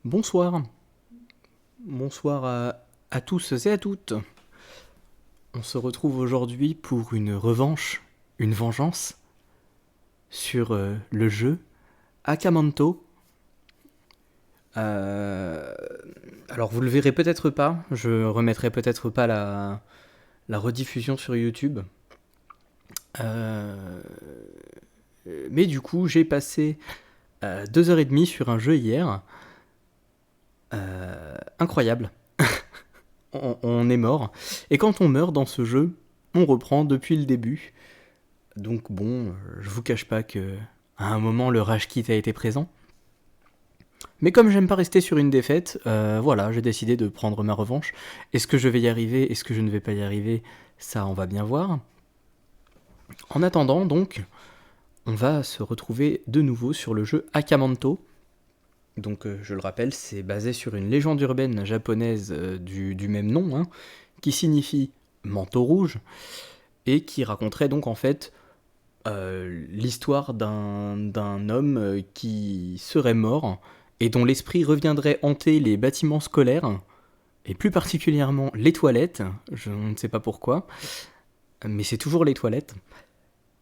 Bonsoir, bonsoir à tous et à toutes. On se retrouve aujourd'hui pour une revanche, une vengeance sur le jeu Akamanto. Euh, alors vous le verrez peut-être pas, je remettrai peut-être pas la rediffusion sur YouTube. Euh, mais du coup j'ai passé 2h30 sur un jeu hier. Incroyable. On est mort. Et quand on meurt dans ce jeu, on reprend depuis le début. Donc bon, je vous cache pas que à un moment le rage quit a été présent. Mais comme j'aime pas rester sur une défaite, voilà, j'ai décidé de prendre ma revanche. Est-ce que je vais y arriver? Est-ce que je ne vais pas y arriver? Ça, on va bien voir. En attendant, donc, on va se retrouver de nouveau sur le jeu Akamanto. Donc, je le rappelle, c'est basé sur une légende urbaine japonaise du même nom, hein, qui signifie manteau rouge, et qui raconterait donc en fait l'histoire d'un homme qui serait mort et dont l'esprit reviendrait hanter les bâtiments scolaires, et plus particulièrement les toilettes, je ne sais pas pourquoi, mais c'est toujours les toilettes.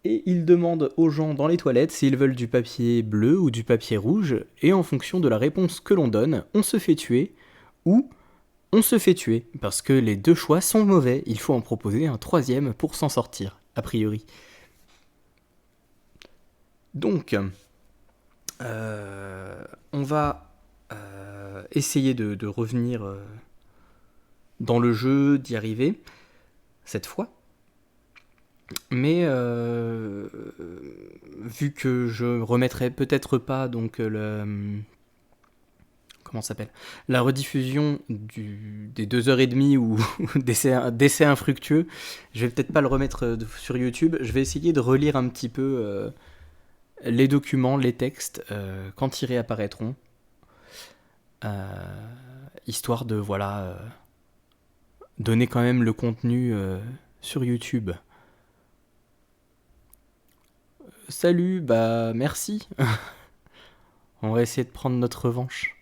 Et il demande aux gens dans les toilettes s'ils veulent du papier bleu ou du papier rouge, et en fonction de la réponse que l'on donne, on se fait tuer, ou on se fait tuer, parce que les deux choix sont mauvais, il faut en proposer un troisième pour s'en sortir, a priori. Donc, on va essayer de revenir dans le jeu, d'y arriver, cette fois. Mais vu que je remettrai peut-être pas donc comment ça s'appelle, la rediffusion des 2h30 ou d'essais infructueux, je vais peut-être pas le remettre sur YouTube. Je vais essayer de relire un petit peu les documents, les textes quand ils réapparaîtront, histoire de voilà donner quand même le contenu sur YouTube. Salut, bah merci. On va essayer de prendre notre revanche.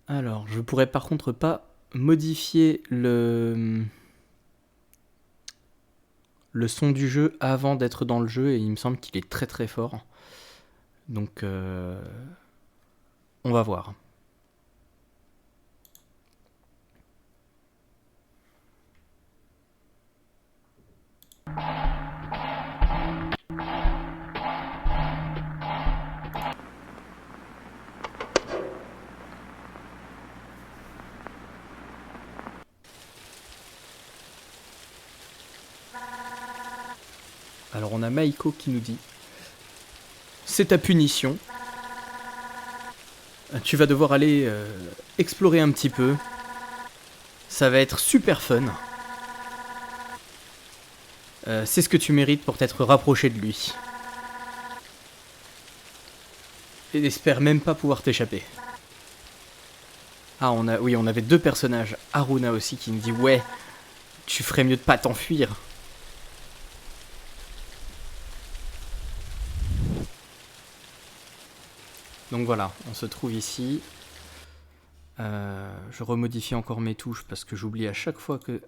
Alors, je pourrais par contre pas modifier le son du jeu avant d'être dans le jeu et il me semble qu'il est très très fort. Donc, on va voir. Alors, on a Maiko qui nous dit: c'est ta punition. Tu vas devoir aller explorer un petit peu. Ça va être super fun. C'est ce que tu mérites pour t'être rapproché de lui. Et n'espère même pas pouvoir t'échapper. Ah, oui, on avait deux personnages. Haruna aussi qui me dit: ouais, tu ferais mieux de pas t'enfuir. Donc voilà, on se trouve ici. Je remodifie encore mes touches parce que j'oublie à chaque fois que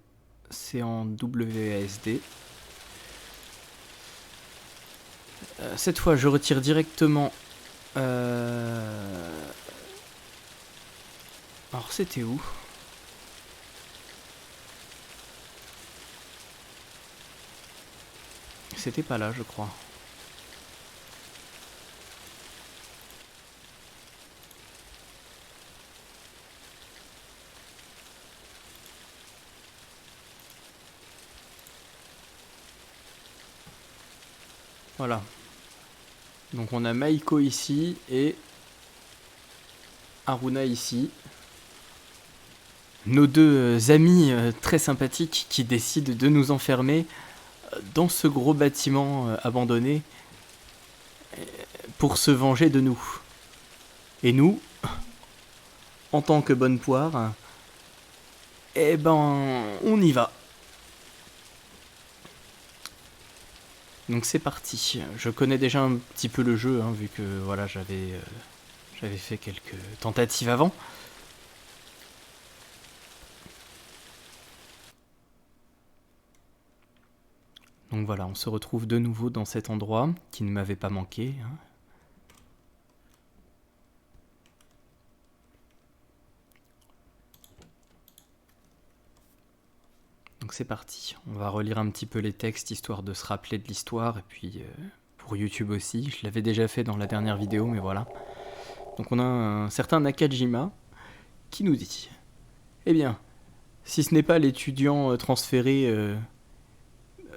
c'est en WASD. Cette fois, je retire directement. Alors, c'était où? C'était pas là, je crois. Voilà. Donc on a Maiko ici et Haruna ici. Nos deux amis très sympathiques qui décident de nous enfermer dans ce gros bâtiment abandonné pour se venger de nous. Et nous, en tant que bonne poire, eh ben, on y va. Donc c'est parti. Je connais déjà un petit peu le jeu, hein, vu que voilà, j'avais fait quelques tentatives avant. Donc voilà, on se retrouve de nouveau dans cet endroit qui ne m'avait pas manqué, hein. Donc c'est parti. On va relire un petit peu les textes histoire de se rappeler de l'histoire et puis pour YouTube aussi. Je l'avais déjà fait dans la dernière vidéo, mais voilà. Donc on a un certain Nakajima qui nous dit: Eh bien, si ce n'est pas l'étudiant transféré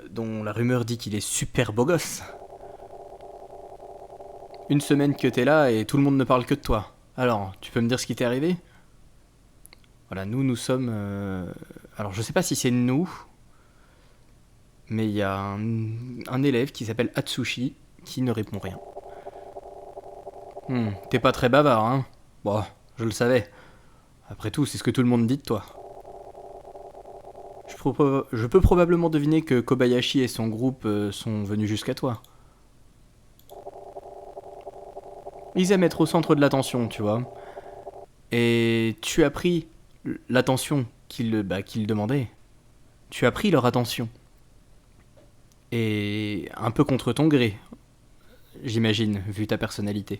dont la rumeur dit qu'il est super beau gosse. Une semaine que t'es là et tout le monde ne parle que de toi. Alors, tu peux me dire ce qui t'est arrivé? Voilà, nous sommes... Alors, je sais pas si c'est nous, mais il y a un élève qui s'appelle Atsushi qui ne répond rien. T'es pas très bavard, hein? Bon, je le savais. Après tout, c'est ce que tout le monde dit de toi. Je peux probablement deviner que Kobayashi et son groupe sont venus jusqu'à toi. Ils aiment être au centre de l'attention, tu vois. Et tu as pris l'attention qu'ils demandaient. Tu as pris leur attention. Et un peu contre ton gré, j'imagine, vu ta personnalité.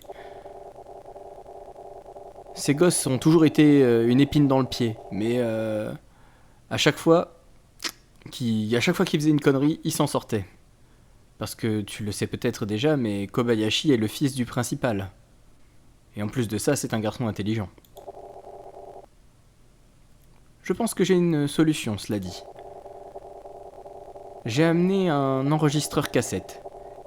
Ces gosses ont toujours été une épine dans le pied, mais à chaque fois qu'ils faisaient une connerie, ils s'en sortaient. Parce que tu le sais peut-être déjà, mais Kobayashi est le fils du principal. Et en plus de ça, c'est un garçon intelligent. Je pense que j'ai une solution, cela dit. J'ai amené un enregistreur cassette.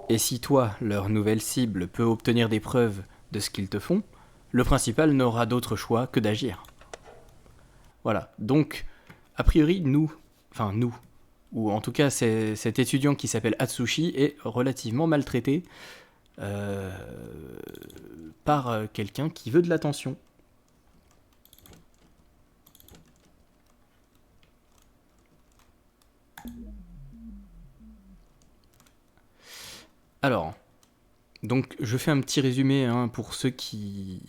Et si toi, leur nouvelle cible, peut obtenir des preuves de ce qu'ils te font, le principal n'aura d'autre choix que d'agir. Voilà. Donc, a priori, nous, ou en tout cas cet étudiant qui s'appelle Atsushi est relativement maltraité euh, par quelqu'un qui veut de l'attention. Alors, donc je fais un petit résumé hein, pour ceux qui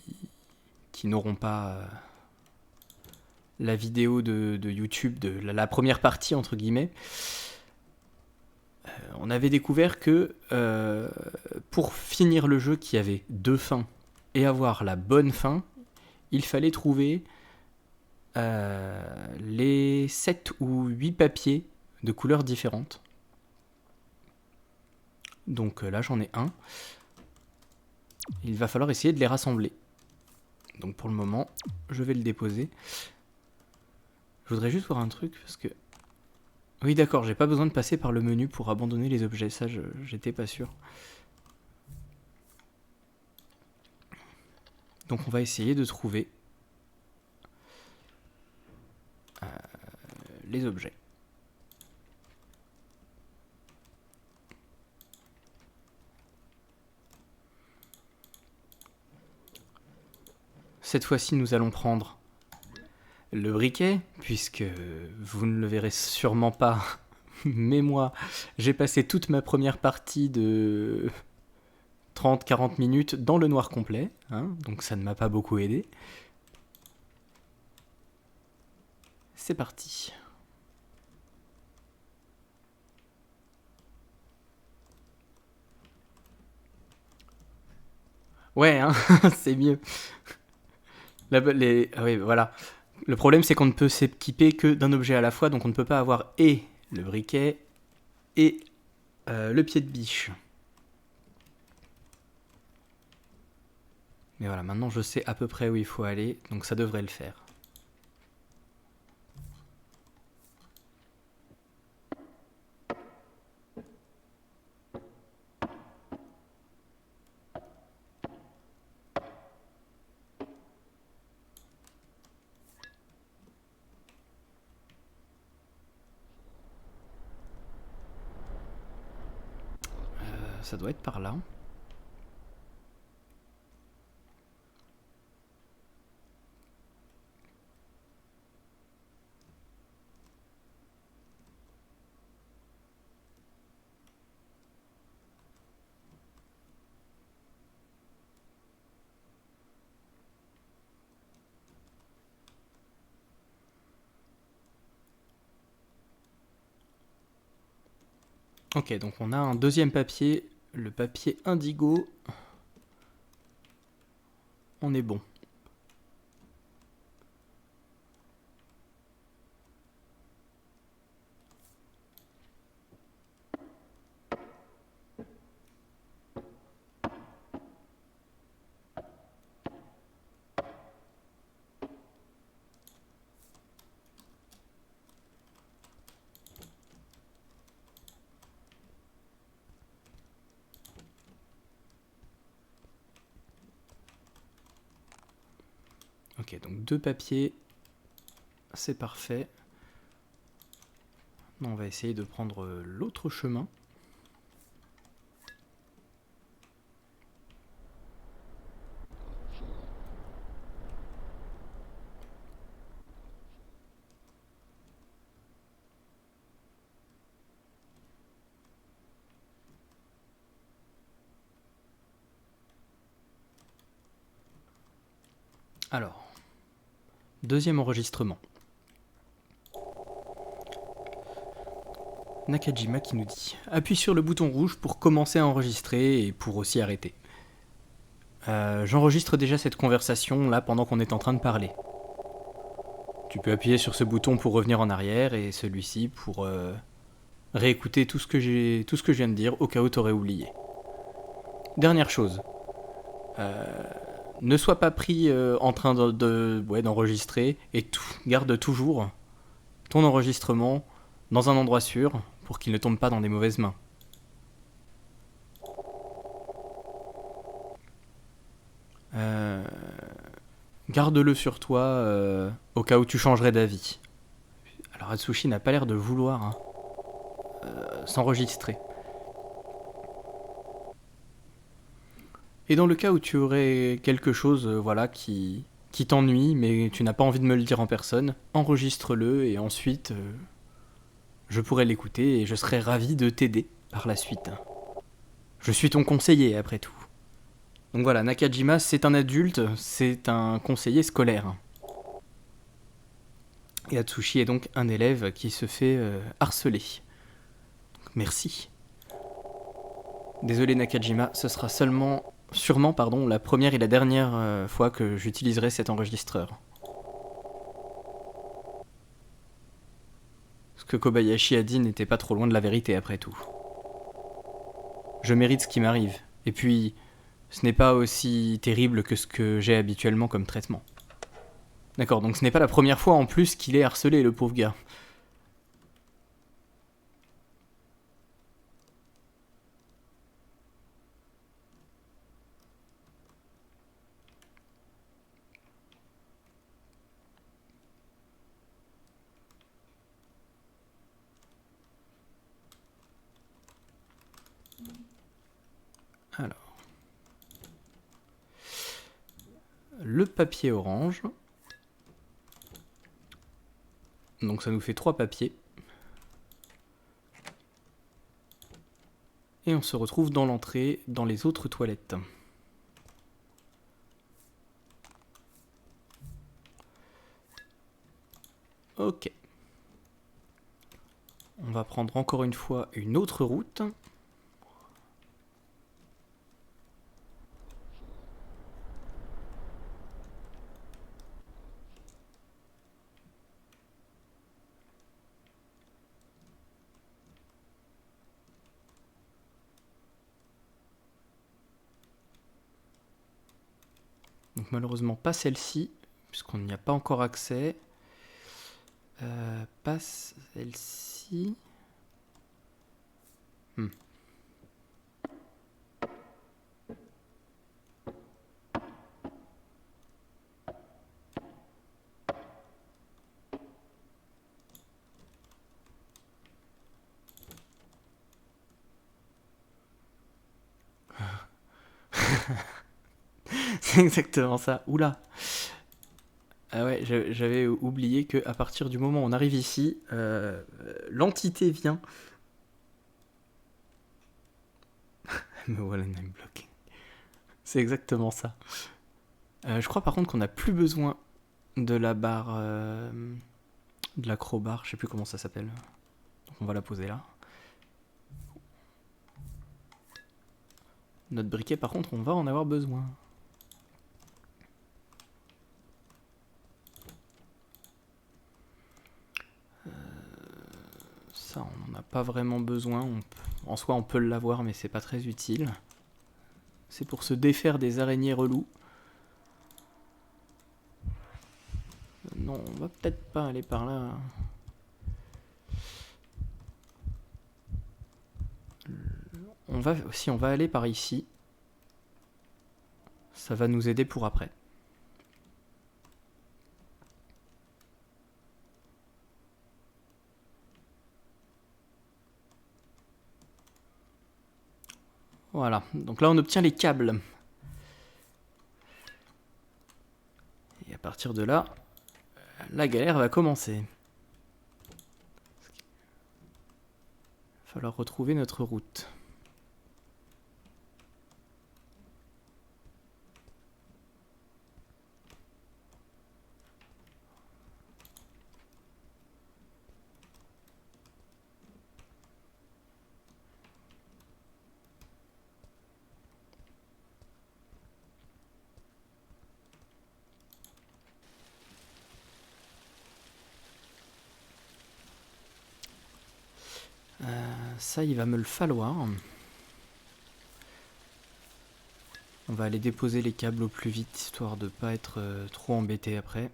n'auront pas la vidéo de YouTube de la première partie entre guillemets. On avait découvert que pour finir le jeu qui avait deux fins et avoir la bonne fin, il fallait trouver les 7 ou 8 papiers de couleurs différentes. Donc là j'en ai un. Il va falloir essayer de les rassembler. Donc pour le moment, je vais le déposer. Je voudrais juste voir un truc parce que... Oui d'accord, j'ai pas besoin de passer par le menu pour abandonner les objets, ça j'étais pas sûr. Donc on va essayer de trouver les objets. Cette fois-ci, nous allons prendre le briquet, puisque vous ne le verrez sûrement pas, mais moi, j'ai passé toute ma première partie de 30-40 minutes dans le noir complet, hein, donc ça ne m'a pas beaucoup aidé. C'est parti. Ouais, hein, c'est mieux. Ah oui, voilà. Le problème, c'est qu'on ne peut s'équiper que d'un objet à la fois, donc on ne peut pas avoir et le briquet et le pied de biche. Mais voilà, maintenant je sais à peu près où il faut aller, donc ça devrait le faire. Ça doit être par là. Ok, donc on a un deuxième papier, le papier indigo. On est bon. Ok, donc 2 papiers, c'est parfait. On va essayer de prendre l'autre chemin. Alors, deuxième enregistrement. Nakajima qui nous dit « Appuie sur le bouton rouge pour commencer à enregistrer et pour aussi arrêter. J'enregistre déjà cette conversation là pendant qu'on est en train de parler. Tu peux appuyer sur ce bouton pour revenir en arrière et celui-ci pour réécouter tout ce que je viens de dire au cas où t'aurais oublié. Dernière chose, ne sois pas pris en train d'enregistrer et garde toujours ton enregistrement dans un endroit sûr pour qu'il ne tombe pas dans des mauvaises mains. Garde-le sur toi au cas où tu changerais d'avis. Alors Atsushi n'a pas l'air de vouloir s'enregistrer. Et dans le cas où tu aurais quelque chose qui t'ennuie, mais tu n'as pas envie de me le dire en personne, enregistre-le et ensuite je pourrai l'écouter et je serai ravi de t'aider par la suite. Je suis ton conseiller après tout. Donc voilà, Nakajima, c'est un adulte, c'est un conseiller scolaire. Et Atsushi est donc un élève qui se fait harceler. Donc, merci. Désolé Nakajima, ce sera sûrement la première et la dernière fois que j'utiliserai cet enregistreur. Ce que Kobayashi a dit n'était pas trop loin de la vérité après tout. Je mérite ce qui m'arrive. Et puis, ce n'est pas aussi terrible que ce que j'ai habituellement comme traitement. D'accord, donc ce n'est pas la première fois en plus qu'il est harcelé, le pauvre gars. Alors. Le papier orange. Donc ça nous fait 3 papiers. Et on se retrouve dans l'entrée, dans les autres toilettes. Ok. On va prendre encore une fois une autre route. Donc malheureusement pas celle-ci, puisqu'on n'y a pas encore accès. Pas celle-ci. C'est exactement ça. Oula. Ah ouais, j'avais oublié qu'à partir du moment où on arrive ici, l'entité vient. Me voilà name blocking. C'est exactement ça. Je crois par contre qu'on n'a plus besoin de la barre, de l'acrobar, je sais plus comment ça s'appelle. Donc on va la poser là. Notre briquet, par contre, on va en avoir besoin. Ça, on n'en a pas vraiment besoin. En soi, on peut l'avoir, mais c'est pas très utile. C'est pour se défaire des araignées relous. Non, on va peut-être pas aller par là. On va aller par ici. Ça va nous aider pour après. Voilà, donc là on obtient les câbles. Et à partir de là, la galère va commencer. Il va falloir retrouver notre route. Ça, il va me le falloir. On va aller déposer les câbles au plus vite, histoire de pas être trop embêté après.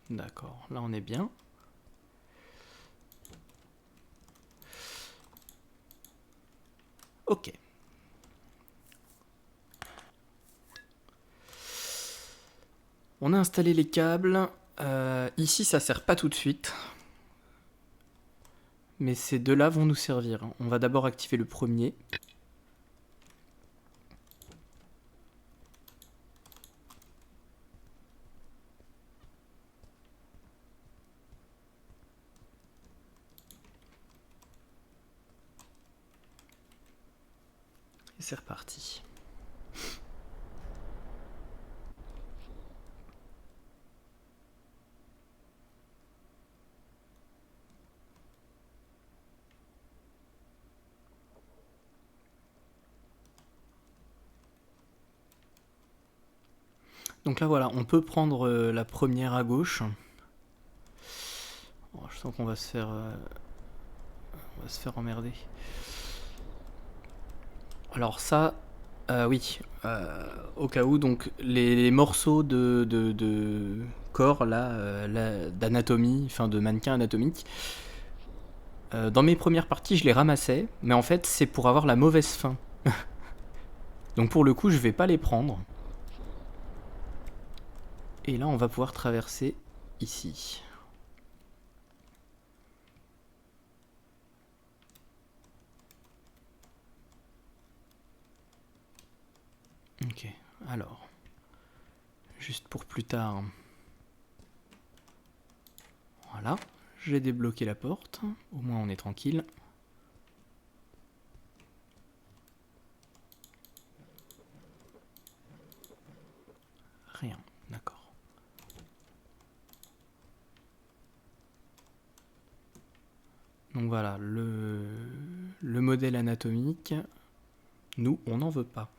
D'accord, là on est bien. Ok. On a installé les câbles. Ici ça sert pas tout de suite. Mais ces deux-là vont nous servir. On va d'abord activer le premier. Et c'est reparti. Donc là voilà, on peut prendre la première à gauche. Oh, je sens qu'on va se faire emmerder. Alors ça, oui, au cas où, donc les morceaux de corps là, d'anatomie, enfin de mannequin anatomique, dans mes premières parties je les ramassais, mais en fait c'est pour avoir la mauvaise fin. Donc pour le coup je vais pas les prendre. Et là on va pouvoir traverser ici. Ok, alors, juste pour plus tard. Voilà, j'ai débloqué la porte, au moins on est tranquille. Rien, d'accord. Donc voilà, le modèle anatomique, nous, on n'en veut pas.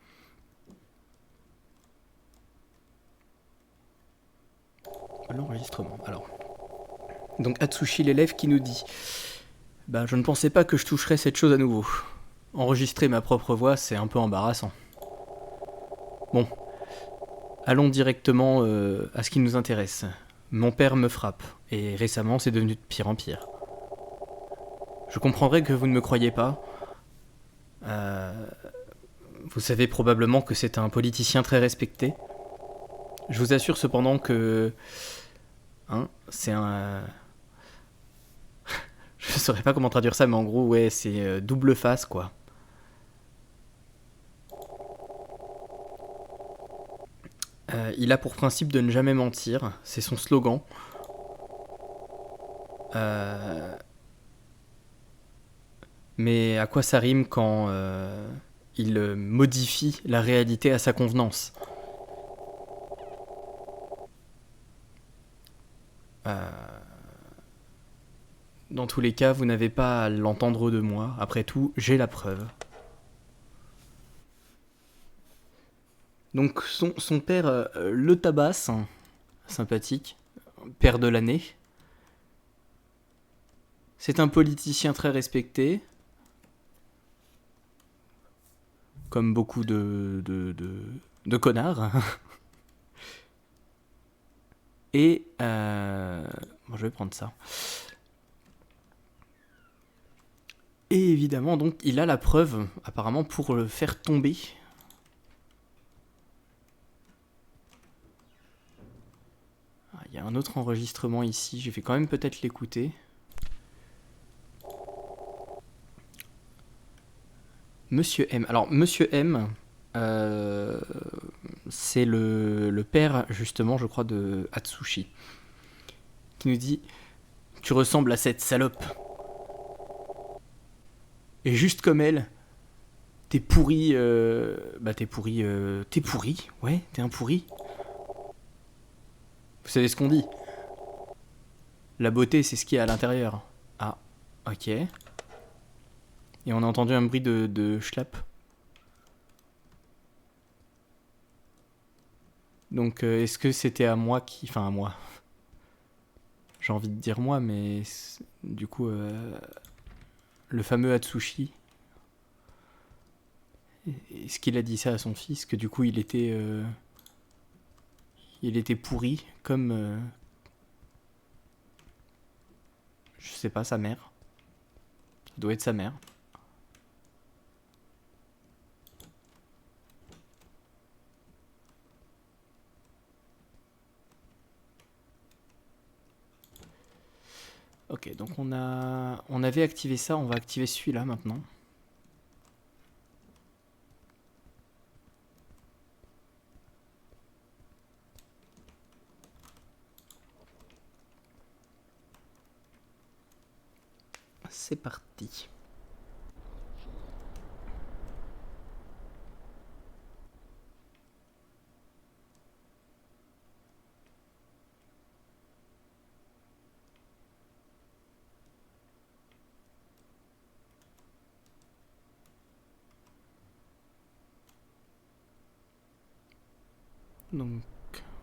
L'enregistrement, alors. Donc Atsushi l'élève qui nous dit « Bah je ne pensais pas que je toucherais cette chose à nouveau. Enregistrer ma propre voix, c'est un peu embarrassant. » Bon, allons directement à ce qui nous intéresse. Mon père me frappe, et récemment c'est devenu de pire en pire. Je comprendrais que vous ne me croyez pas. Vous savez probablement que c'est un politicien très respecté. Je vous assure cependant que... Hein, c'est un... Je saurais pas comment traduire ça, mais en gros, ouais, c'est double face, quoi. Il a pour principe de ne jamais mentir, c'est son slogan. Mais à quoi ça rime quand il modifie la réalité à sa convenance? Dans tous les cas, vous n'avez pas à l'entendre de moi. Après tout, j'ai la preuve. Donc son père le tabasse, sympathique, père de l'année. C'est un politicien très respecté, comme beaucoup de connards. Et bon, je vais prendre ça. Et évidemment, donc, il a la preuve, apparemment, pour le faire tomber. Il y a un autre enregistrement ici, je vais quand même peut-être l'écouter. Monsieur M. Alors, Monsieur M, c'est le père, justement, je crois, de Atsushi, qui nous dit « Tu ressembles à cette salope. Et juste comme elle, t'es pourri... t'es pourri... t'es pourri, ouais, t'es un pourri. Vous savez ce qu'on dit? La beauté, c'est ce qu'il y a à l'intérieur. Ah, ok. Et on a entendu un bruit de schlapp. Donc, est-ce que c'était à moi qui... Enfin, à moi. J'ai envie de dire moi, mais... Du coup, le fameux Atsushi... Est-ce qu'il a dit ça à son fils? Que du coup, il était pourri, comme... je sais pas, sa mère. Ça doit être sa mère. Ok, donc on avait activé ça, on va activer celui-là maintenant. C'est parti. Donc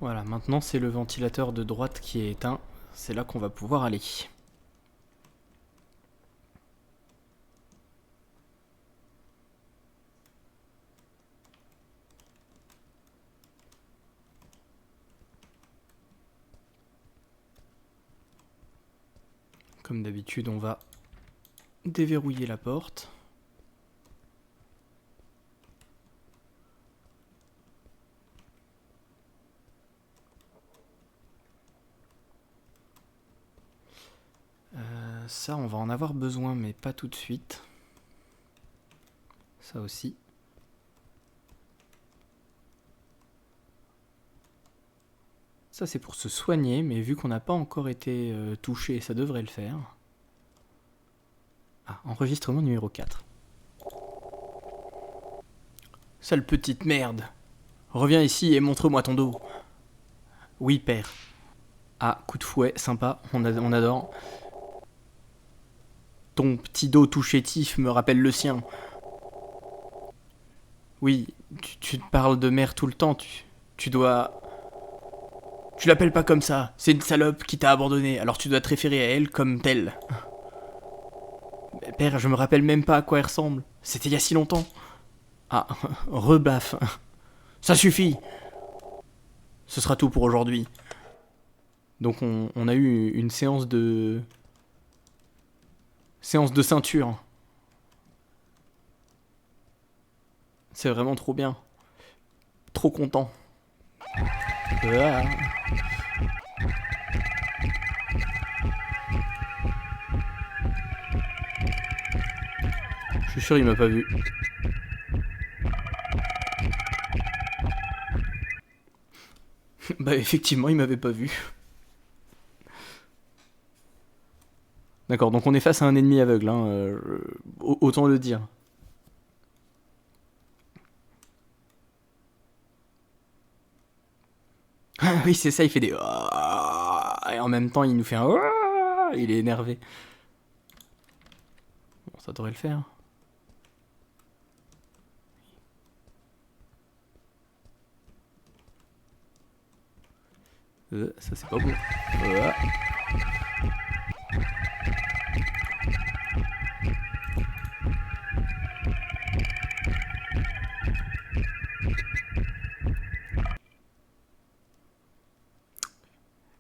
voilà, maintenant c'est le ventilateur de droite qui est éteint. C'est là qu'on va pouvoir aller. Comme d'habitude, on va déverrouiller la porte. Ça, on va en avoir besoin, mais pas tout de suite. Ça aussi. Ça, c'est pour se soigner, mais vu qu'on n'a pas encore été touché, ça devrait le faire. Ah, enregistrement numéro 4. Sale petite merde. Reviens ici et montre-moi ton dos. Oui, père. Ah, coup de fouet, sympa, on adore. Ton petit dos tout chétif me rappelle le sien. Oui, tu te parles de mère tout le temps, tu dois... Tu l'appelles pas comme ça, c'est une salope qui t'a abandonné, alors tu dois te référer à elle comme telle. Père, je me rappelle même pas à quoi elle ressemble, c'était il y a si longtemps. Ah, rebaffe. Ça suffit. Ce sera tout pour aujourd'hui. Donc on a eu une séance de... Séance de ceinture. C'est vraiment trop bien. Trop content. Ah. Je suis sûr il m'a pas vu. Bah effectivement, il m'avait pas vu. D'accord, donc on est face à un ennemi aveugle, hein, autant le dire. Ah oui, c'est ça, il fait des... Et en même temps, il nous fait un... Il est énervé. Bon, ça devrait le faire. Ça c'est pas bon.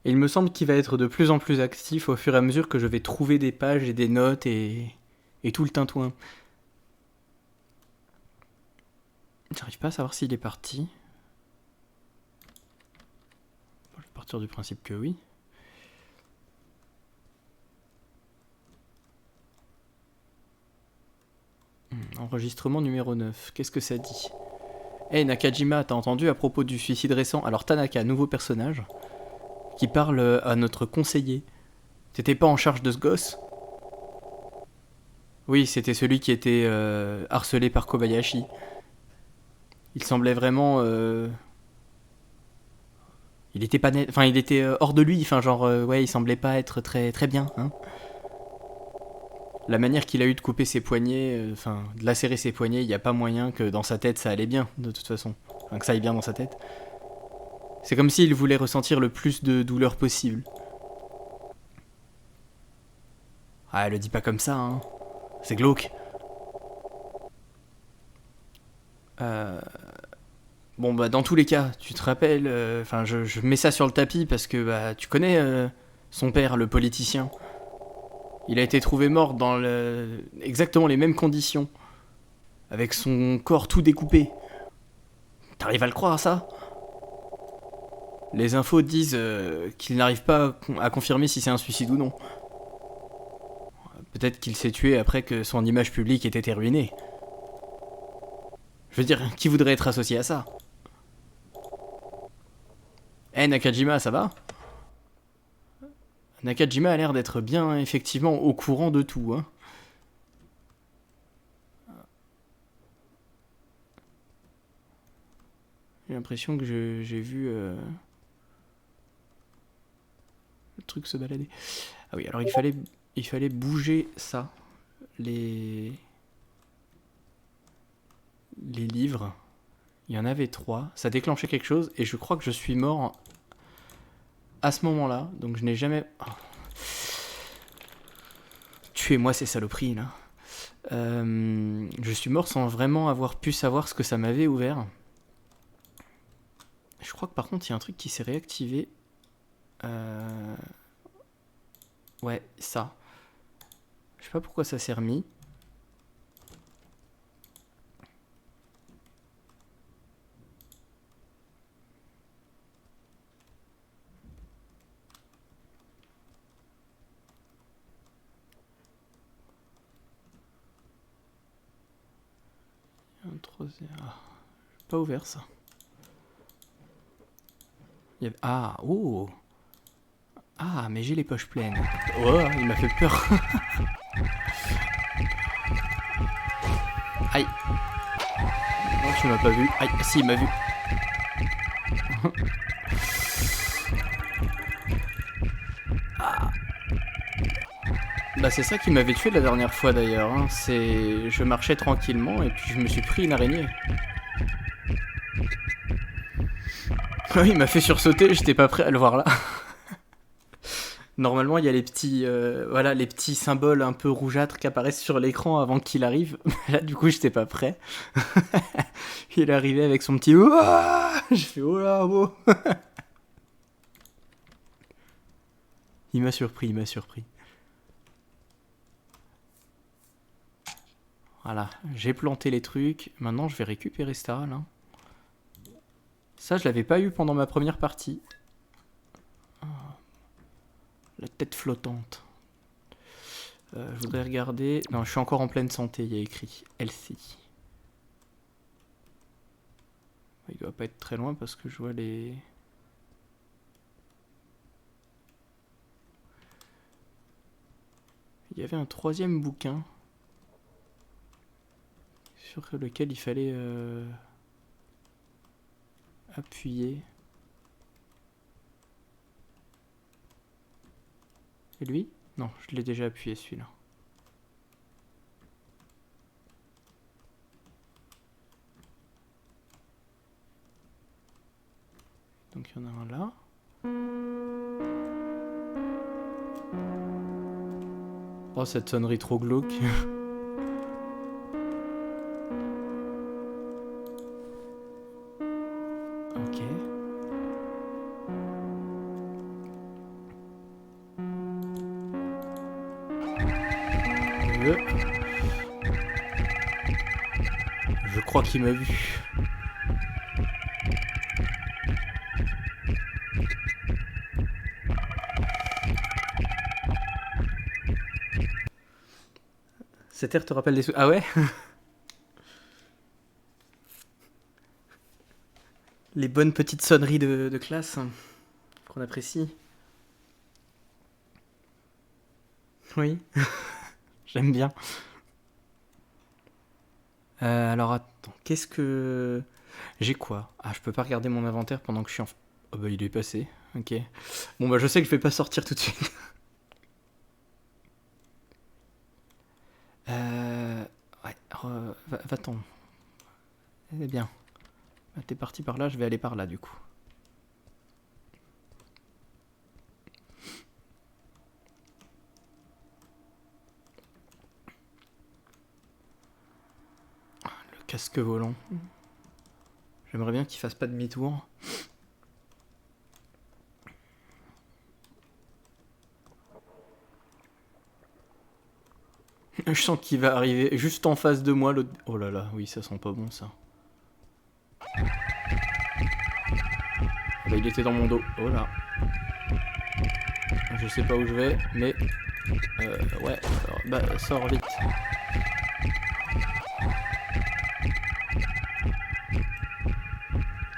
Et il me semble qu'il va être de plus en plus actif au fur et à mesure que je vais trouver des pages et des notes et tout le tintouin. J'arrive pas à savoir s'il est parti. Je vais partir du principe que oui. Enregistrement numéro 9. Qu'est-ce que ça dit? Hey Nakajima, t'as entendu à propos du suicide récent? Alors Tanaka, nouveau personnage, qui parle à notre conseiller. T'étais pas en charge de ce gosse? Oui, c'était celui qui était harcelé par Kobayashi. Il semblait vraiment... Il était pas net... Enfin, il était hors de lui. Enfin, genre, ouais, il semblait pas être très, très bien, hein. La manière qu'il a eu de couper ses poignets, enfin, de lacérer ses poignets, il n'y a pas moyen que dans sa tête ça allait bien, de toute façon. Enfin, que ça aille bien dans sa tête. C'est comme s'il voulait ressentir le plus de douleur possible. Ah, le dis pas comme ça, hein. C'est glauque. Euh... Bon, bah, dans tous les cas, tu te rappelles, enfin, je mets ça sur le tapis parce que, bah, tu connais son père, le politicien. Il a été trouvé mort dans exactement les mêmes conditions, avec son corps tout découpé. T'arrives à le croire, ça? Les infos disent qu'il n'arrive pas à confirmer si c'est un suicide ou non. Peut-être qu'il s'est tué après que son image publique ait été ruinée. Je veux dire, qui voudrait être associé à ça? Eh Nakajima, ça va? Nakajima a l'air d'être bien, effectivement, au courant de tout, hein. J'ai l'impression que j'ai vu le truc se balader. Ah oui, alors il fallait bouger ça. Les livres. Il y en avait 3. Ça déclenchait quelque chose et je crois que je suis mort à ce moment-là. Donc je n'ai jamais... Oh. Tuez-moi ces saloperies là. Je suis mort sans vraiment avoir pu savoir ce que ça m'avait ouvert. Je crois que par contre il y a un truc qui s'est réactivé. Ouais, ça. Je sais pas pourquoi ça s'est remis. Pas ouvert ça. Ah, oh. Ah, mais j'ai les poches pleines. Oh, il m'a fait peur. Aïe. Non, tu m'as pas vu. Aïe, si, il m'a vu. Ah. Bah c'est ça qui m'avait tué la dernière fois d'ailleurs, hein. C'est... Je marchais tranquillement et puis je me suis pris une araignée. Oui, il m'a fait sursauter, j'étais pas prêt à le voir là. Normalement, il y a les petits, voilà, les petits symboles un peu rougeâtres qui apparaissent sur l'écran avant qu'il arrive. Là, du coup, j'étais pas prêt. Il est arrivé avec son petit... J'ai fait oh là, oh. Il m'a surpris, il m'a surpris. Voilà, j'ai planté les trucs. Maintenant, je vais récupérer ça, là. Ça, je l'avais pas eu pendant ma première partie. Oh. La tête flottante. Je voudrais regarder... Non, je suis encore en pleine santé, il y a écrit Healthy. Il doit pas être très loin parce que je vois les... Il y avait un troisième bouquin sur lequel il fallait appuyer. Et lui? Non, je l'ai déjà appuyé celui-là. Donc il y en a un là. Oh, cette sonnerie trop glauque. Ok. Je crois qu'il m'a vu. Cet air te rappelle des sous... Ah ouais? Les bonnes petites sonneries de classe qu'on apprécie. Oui, j'aime bien. Alors attends, qu'est-ce que... J'ai quoi? Ah, je peux pas regarder mon inventaire pendant que je suis en... Oh bah il est passé, ok. Bon bah je sais que je vais pas sortir tout de suite. Ouais, va-t'en. Eh bien, t'es parti par là, je vais aller par là du coup. Le casque volant. J'aimerais bien qu'il fasse pas demi-tour. Je sens qu'il va arriver juste en face de moi. L'autre... Oh là là, oui, ça sent pas bon ça. Ah bah, il était dans mon dos. Oh là. Je sais pas où je vais, mais... ouais, alors, bah sors vite.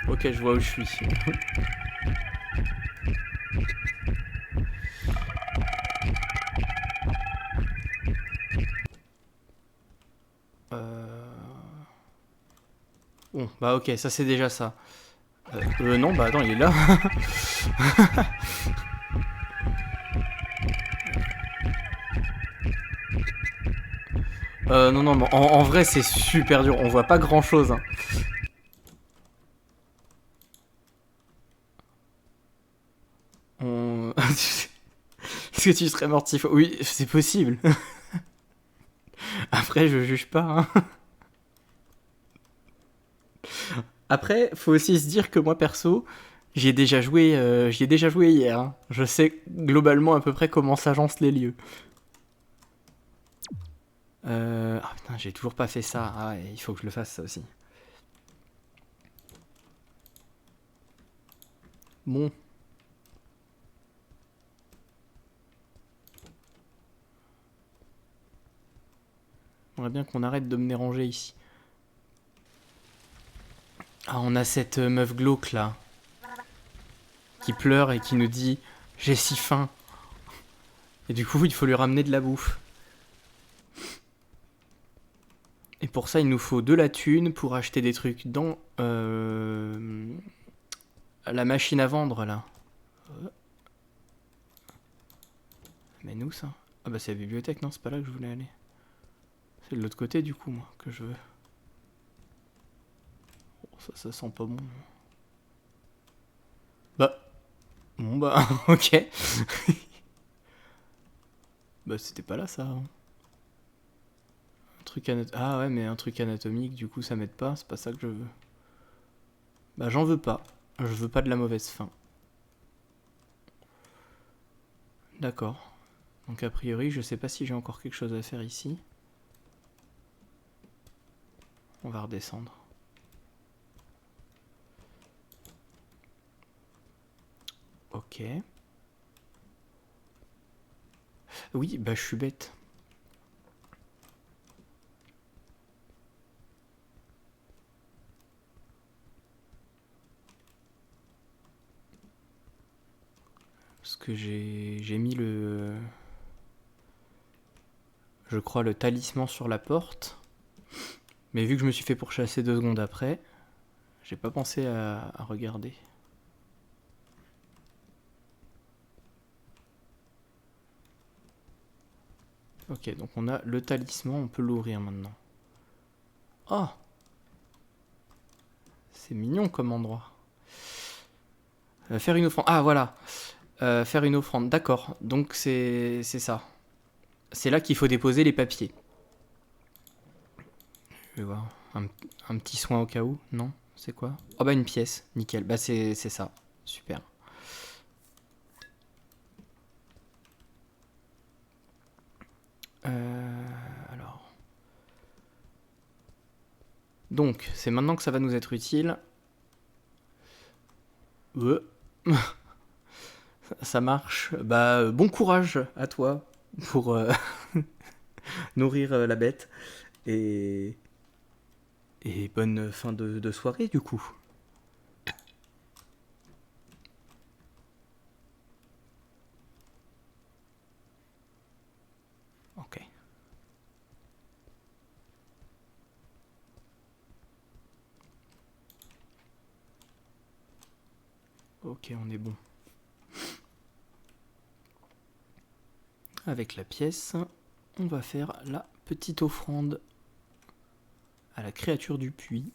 Ok, je vois où je suis. Bon, bah ok, ça c'est déjà ça. Non, bah attends, il est là. Non, non, mais en vrai c'est super dur, on voit pas grand chose. Hein. Est-ce que tu serais mortif? Oui, c'est possible. Après, je juge pas. Hein. Après, faut aussi se dire que moi perso, j'y ai déjà joué hier. Hein. Je sais globalement à peu près comment s'agencent les lieux. Ah putain, j'ai toujours pas fait ça. Ah ouais, il faut que je le fasse ça aussi. Bon. J'aimerais bien qu'on arrête de me déranger ici. Ah, on a cette meuf glauque là. Qui pleure et qui nous dit j'ai si faim. Et du coup, il faut lui ramener de la bouffe. Et pour ça, il nous faut de la thune pour acheter des trucs dans la machine à vendre là. Mais nous ça? Ah bah c'est la bibliothèque, non, c'est pas là que je voulais aller. C'est de l'autre côté du coup, moi, que je veux. Oh, ça sent pas bon. Bah. Bon bah, ok. Bah c'était pas là ça. Hein. Un truc Ah ouais, mais un truc anatomique, du coup ça m'aide pas, c'est pas ça que je veux. Bah j'en veux pas. Je veux pas de la mauvaise faim. D'accord. Donc a priori, je sais pas si j'ai encore quelque chose à faire ici. On va redescendre. Ok. Oui, bah je suis bête. Parce que j'ai mis le... je crois, le talisman sur la porte. Mais vu que je me suis fait pourchasser 2 secondes après, j'ai pas pensé à regarder. Ok, donc on a le talisman, on peut l'ouvrir maintenant. Oh! C'est mignon comme endroit. Faire une offrande. Ah, voilà. Faire une offrande, d'accord. Donc c'est ça. C'est là qu'il faut déposer les papiers. Je vais voir. Un petit soin au cas où, non? C'est quoi? Oh bah une pièce, nickel. Bah c'est ça. Super. Alors. Donc, c'est maintenant que ça va nous être utile. Ça marche. Bah, bon courage à toi pour nourrir la bête. Et, et bonne fin de soirée du coup. Ok. Ok, on est bon. Avec la pièce, on va faire la petite offrande à la créature du puits.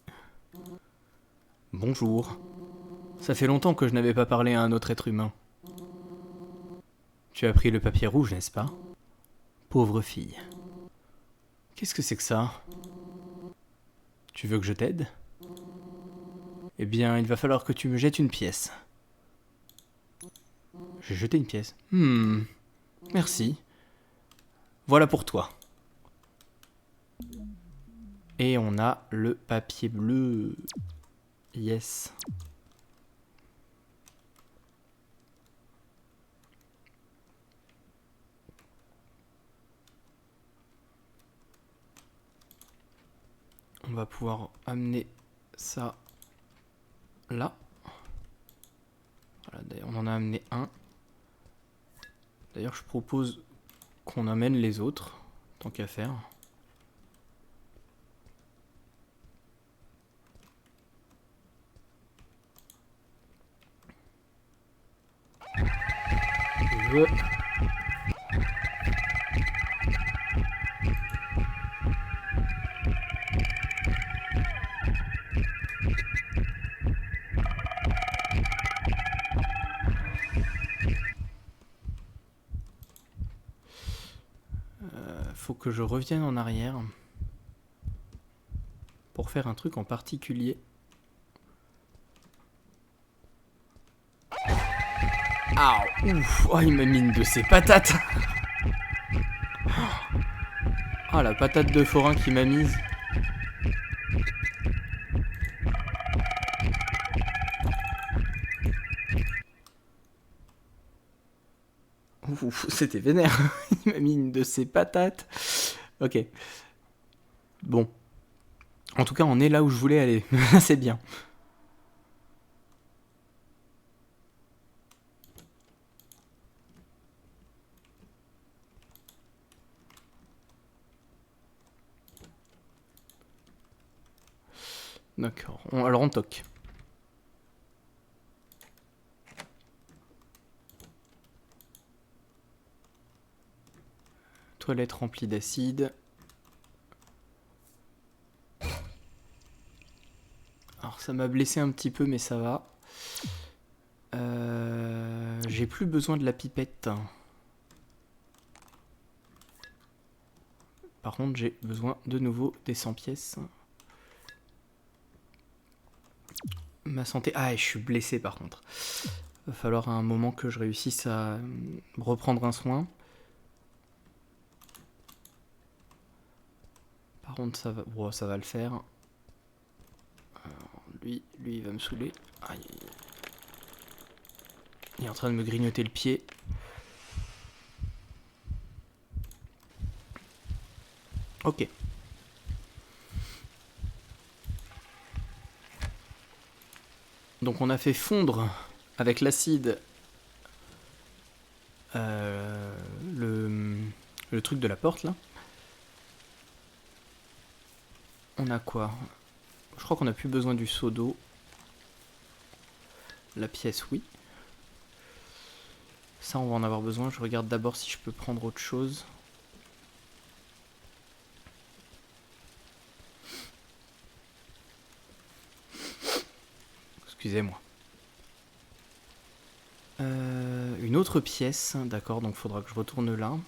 Bonjour. Ça fait longtemps que je n'avais pas parlé à un autre être humain. Tu as pris le papier rouge, n'est-ce pas? Pauvre fille. Qu'est-ce que c'est que ça? Tu veux que je t'aide? Eh bien, il va falloir que tu me jettes une pièce. J'ai jeté une pièce. Merci. Voilà pour toi. Et on a le papier bleu. Yes. On va pouvoir amener ça là. Voilà, d'ailleurs, on en a amené un. D'ailleurs, je propose qu'on amène les autres, tant qu'à faire. Faut que je revienne en arrière pour faire un truc en particulier. Ah, ouf, oh, il m'a mis une de ses patates. Ah, la patate de forain qu'il m'a mise. Ouf, c'était vénère. Il m'a mis une de ses patates. Ok. Bon. En tout cas, on est là où je voulais aller. C'est bien. D'accord. Alors on toque. Toilette remplie d'acide. Alors ça m'a blessé un petit peu, mais ça va. J'ai plus besoin de la pipette. Par contre, j'ai besoin de nouveau des 100 pièces. Ma santé... Ah, je suis blessé par contre. Va falloir à un moment que je réussisse à reprendre un soin. Par contre, ça va, oh, ça va le faire. Alors, lui, il va me saouler. Aïe. Il est en train de me grignoter le pied. Ok. Donc on a fait fondre avec l'acide le truc de la porte là. On a quoi? Je crois qu'on n'a plus besoin du seau d'eau. La pièce, oui. Ça, on va en avoir besoin. Je regarde d'abord si je peux prendre autre chose. Excusez-moi. Une autre pièce, d'accord, donc il faudra que je retourne là.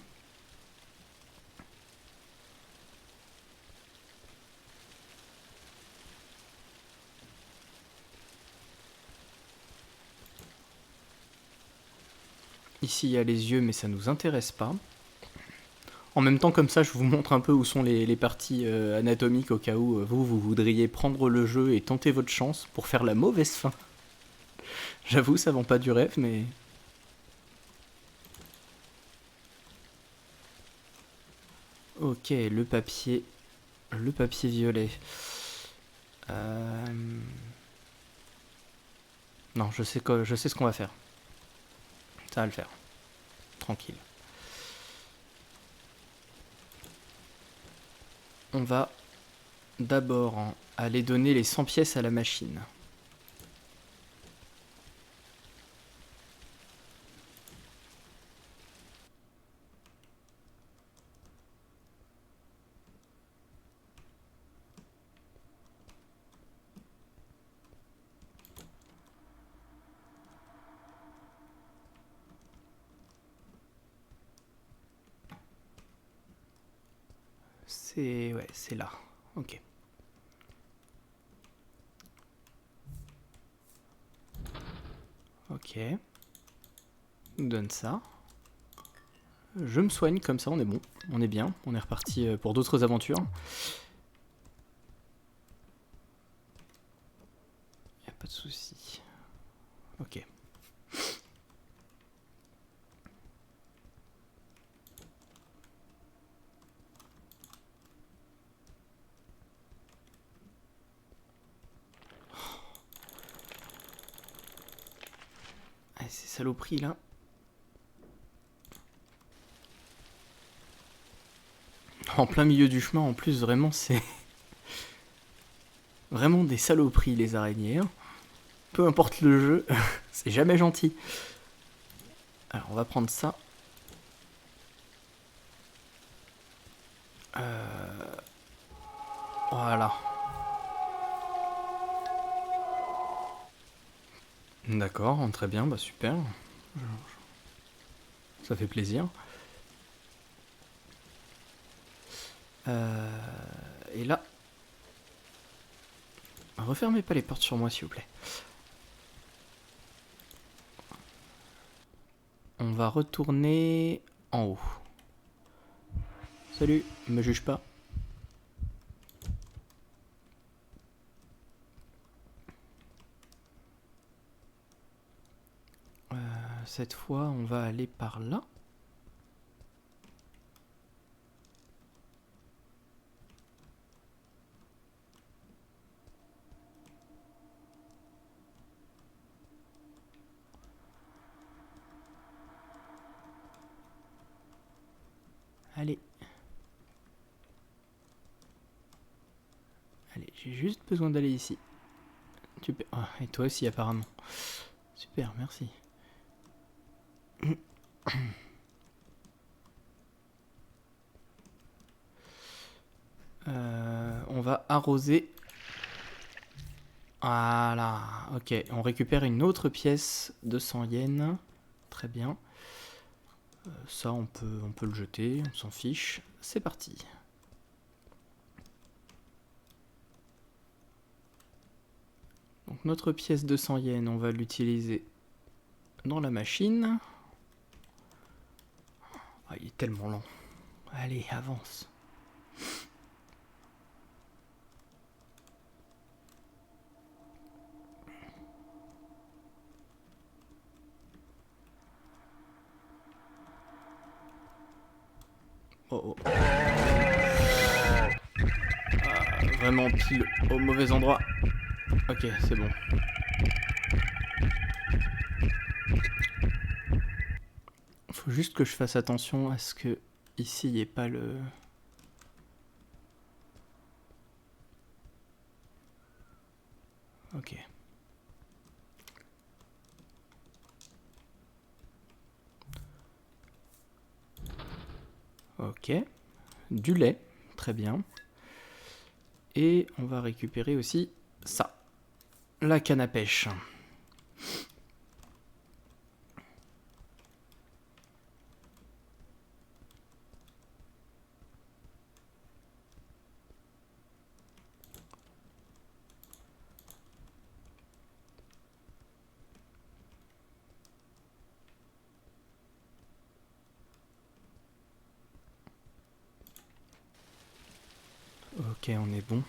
Ici, il y a les yeux, mais ça nous intéresse pas. En même temps, comme ça, je vous montre un peu où sont les parties anatomiques au cas où vous voudriez prendre le jeu et tenter votre chance pour faire la mauvaise fin. J'avoue, ça vend pas du rêve, mais... Ok, le papier violet. Non, je sais ce qu'on va faire. Ça va le faire. Tranquille. On va d'abord aller donner les 100 pièces à la machine. Ouais, c'est là. Ok. Ok. On nous donne ça. Je me soigne comme ça, on est bon. On est bien. On est reparti pour d'autres aventures. Y a pas de souci. Ok. Ah, ces saloperies là. En plein milieu du chemin, en plus, vraiment, c'est... Vraiment des saloperies, les araignées. Hein. Peu importe le jeu, c'est jamais gentil. Alors, on va prendre ça. Voilà. D'accord, très bien, bah super. Ça fait plaisir. Et là... Refermez pas les portes sur moi, s'il vous plaît. On va retourner en haut. Salut, me juge pas. Cette fois, on va aller par là. Allez. Allez, j'ai juste besoin d'aller ici. Oh, et toi aussi, apparemment. Super, merci. On va arroser. Voilà, ok. On récupère une autre pièce de 100 yens. Très bien. Ça, on peut le jeter, on s'en fiche. C'est parti. Donc notre pièce de 100 yens, on va l'utiliser dans la machine. Ah, il est tellement lent. Allez, avance. Oh oh. Vraiment pile au mauvais endroit. Ok, c'est bon. Faut juste que je fasse attention à ce que ici il n'y ait pas le... Ok. Du lait. Très bien. Et on va récupérer aussi ça. La canne à pêche. Ok, on est bon.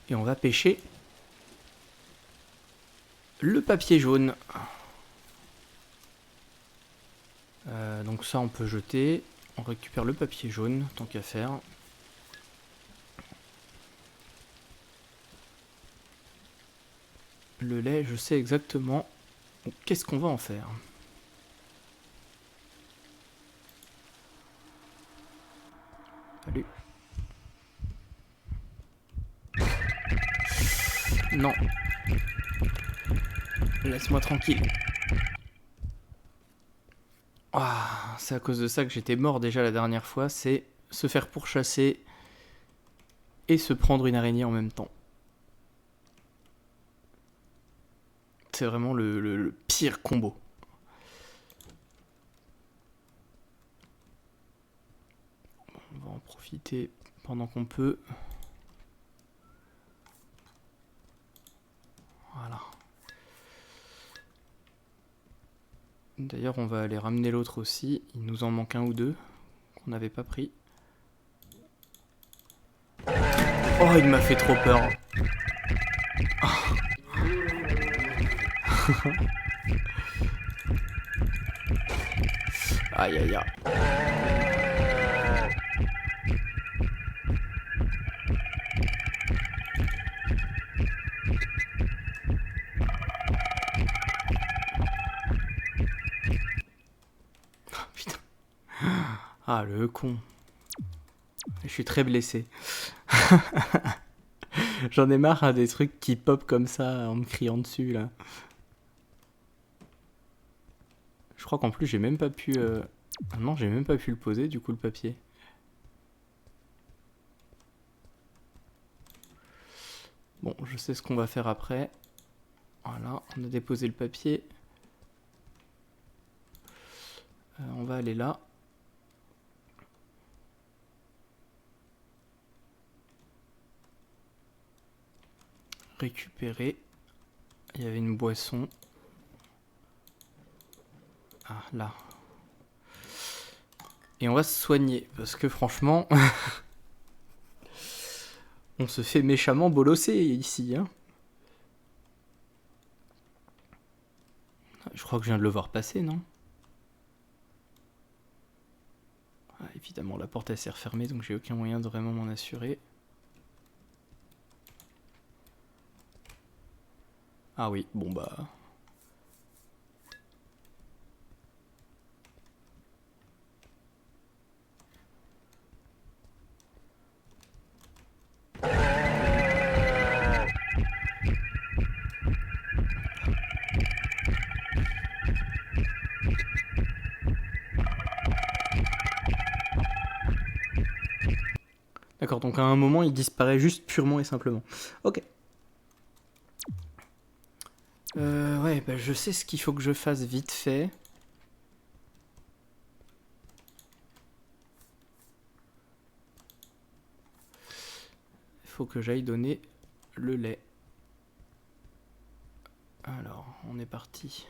Et on va pêcher le papier jaune. Donc ça, on peut jeter. On récupère le papier jaune, tant qu'à faire. Le lait, je sais exactement qu'est-ce qu'on va en faire. Salut. Non. Laisse-moi tranquille. Ah, c'est à cause de ça que j'étais mort déjà la dernière fois, c'est se faire pourchasser et se prendre une araignée en même temps. C'est vraiment le pire combo. On va en profiter pendant qu'on peut. Voilà. D'ailleurs, on va aller ramener l'autre aussi. Il nous en manque un ou deux qu'on n'avait pas pris. Oh, il m'a fait trop peur. Aïe aïe aïe. Putain. Ah, le con. Je suis très blessé. J'en ai marre hein, des trucs qui pop comme ça en me criant dessus là. Je crois qu'en plus j'ai même pas pu... Ah non, j'ai même pas pu le poser du coup le papier. Bon, je sais ce qu'on va faire après. Voilà, on a déposé le papier. On va aller là. Récupérer. Il y avait une boisson. Ah, là. Et on va se soigner, parce que franchement... on se fait méchamment bolosser ici, hein. Je crois que je viens de le voir passer, non? Ah, évidemment, la porte elle s'est refermée, donc j'ai aucun moyen de vraiment m'en assurer. Ah oui, bon bah... D'accord, donc à un moment, il disparaît juste purement et simplement. Ok. Ouais, bah je sais ce qu'il faut que je fasse vite fait. Il faut que j'aille donner le lait. Alors, on est parti.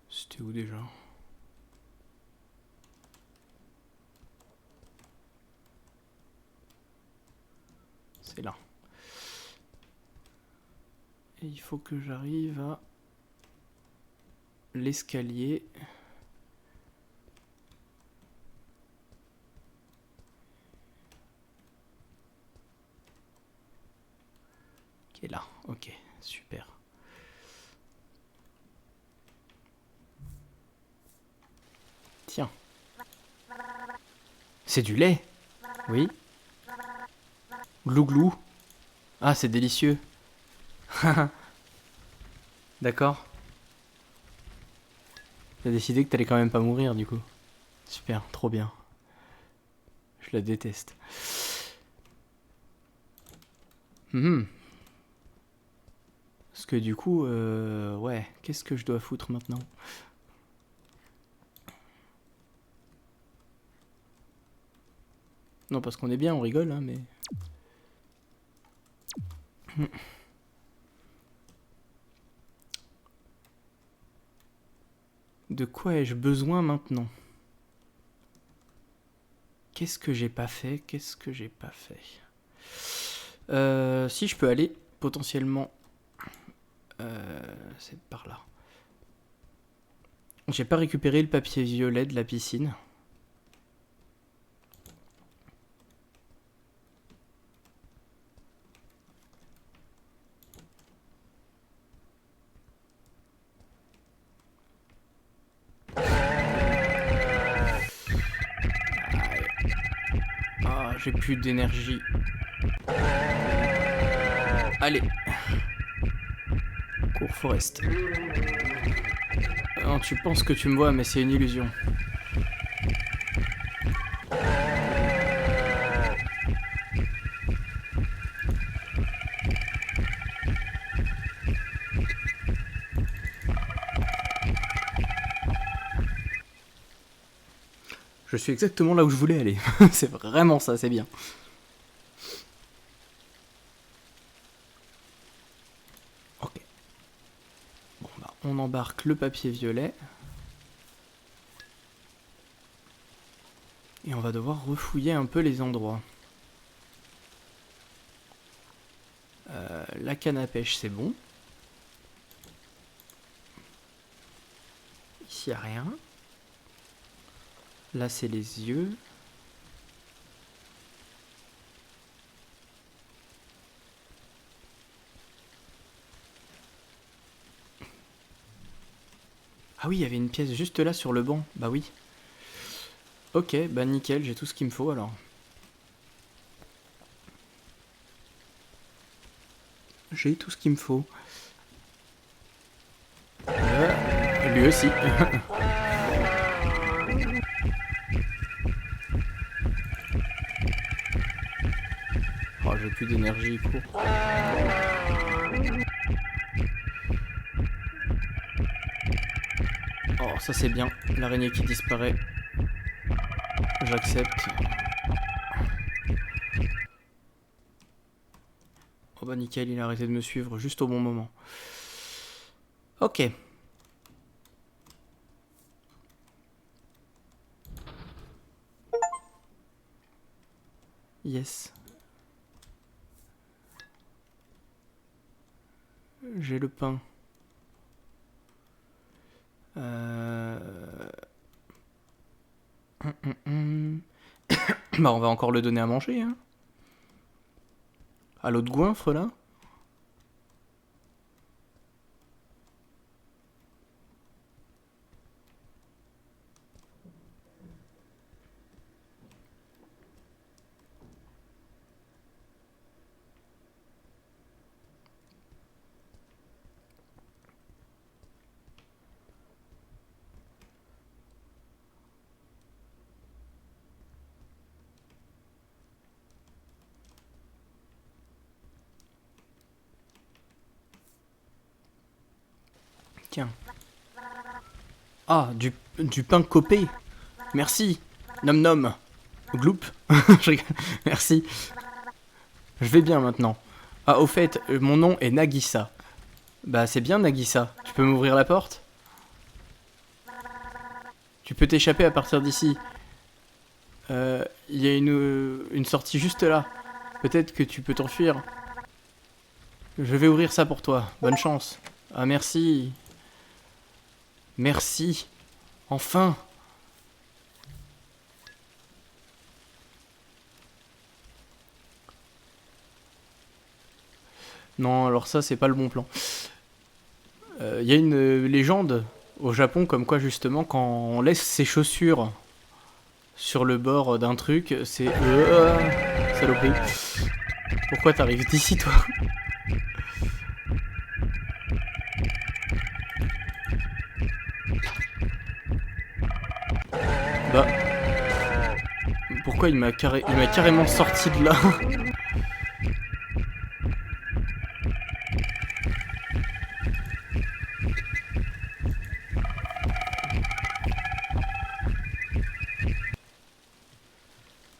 C'était où déjà? C'est là. Et il faut que j'arrive à l'escalier. Qui est là. Ok, super. Tiens. C'est du lait? Oui. Glou-glou. Ah, c'est délicieux. D'accord. T'as décidé que t'allais quand même pas mourir, du coup. Super, trop bien. Je la déteste. Parce que du coup, ouais, qu'est-ce que je dois foutre maintenant? Non, parce qu'on est bien, on rigole, hein, mais... De quoi ai-je besoin maintenant? Qu'est-ce que j'ai pas fait? Qu'est-ce que j'ai pas fait? Si je peux aller, potentiellement... c'est par là. J'ai pas récupéré le papier violet de la piscine. Ah, j'ai plus d'énergie. Allez. Cours Forest. Non, tu penses que tu me vois, mais c'est une illusion. Je suis exactement là où je voulais aller. C'est vraiment ça, c'est bien. Ok. Bon, bah, on embarque le papier violet. Et on va devoir refouiller un peu les endroits. La canne à pêche, c'est bon. Ici, il n'y a rien. Là, c'est les yeux. Ah oui, il y avait une pièce juste là sur le banc. Bah oui. Ok, bah nickel, j'ai tout ce qu'il me faut alors. J'ai tout ce qu'il me faut. Lui aussi. Oh, j'ai plus d'énergie, cours. Oh, ça c'est bien. L'araignée qui disparaît. J'accepte. Oh bah nickel, il a arrêté de me suivre juste au bon moment. Ok. Yes. J'ai le pain. Bah on va encore le donner à manger, hein. À l'autre goinfre là. Tiens. Ah, du pain copé. Merci. Nom nom. Gloup. Merci. Je vais bien maintenant. Ah, au fait, mon nom est Nagisa. Bah, c'est bien, Nagisa. Tu peux m'ouvrir la porte? Tu peux t'échapper à partir d'ici. Il y a une sortie juste là. Peut-être que tu peux t'enfuir. Je vais ouvrir ça pour toi. Bonne chance. Ah, merci. Merci. Enfin. Non, alors ça, c'est pas le bon plan. Y a une légende au Japon comme quoi, justement, quand on laisse ses chaussures sur le bord d'un truc, c'est... saloperie. Pourquoi t'arrives d'ici, toi? Bah... Pourquoi il m'a carrément sorti de là?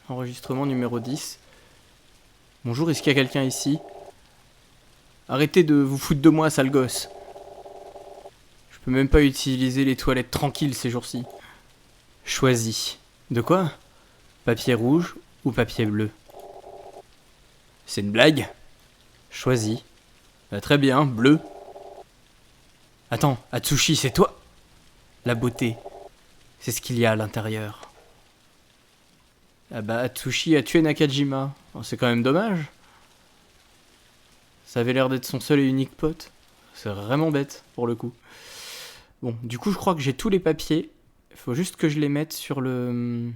Enregistrement numéro 10. Bonjour, est-ce qu'il y a quelqu'un ici? Arrêtez de vous foutre de moi, sale gosse. Je peux même pas utiliser les toilettes tranquilles ces jours-ci. Choisis. De quoi? Papier rouge ou papier bleu? C'est une blague? Choisis. Très bien, bleu. Attends, Atsushi, c'est toi? La beauté, c'est ce qu'il y a à l'intérieur. Ah bah, Atsushi a tué Nakajima. Oh, c'est quand même dommage. Ça avait l'air d'être son seul et unique pote. C'est vraiment bête, pour le coup. Bon, du coup, je crois que j'ai tous les papiers. Il faut juste que je les mette sur le...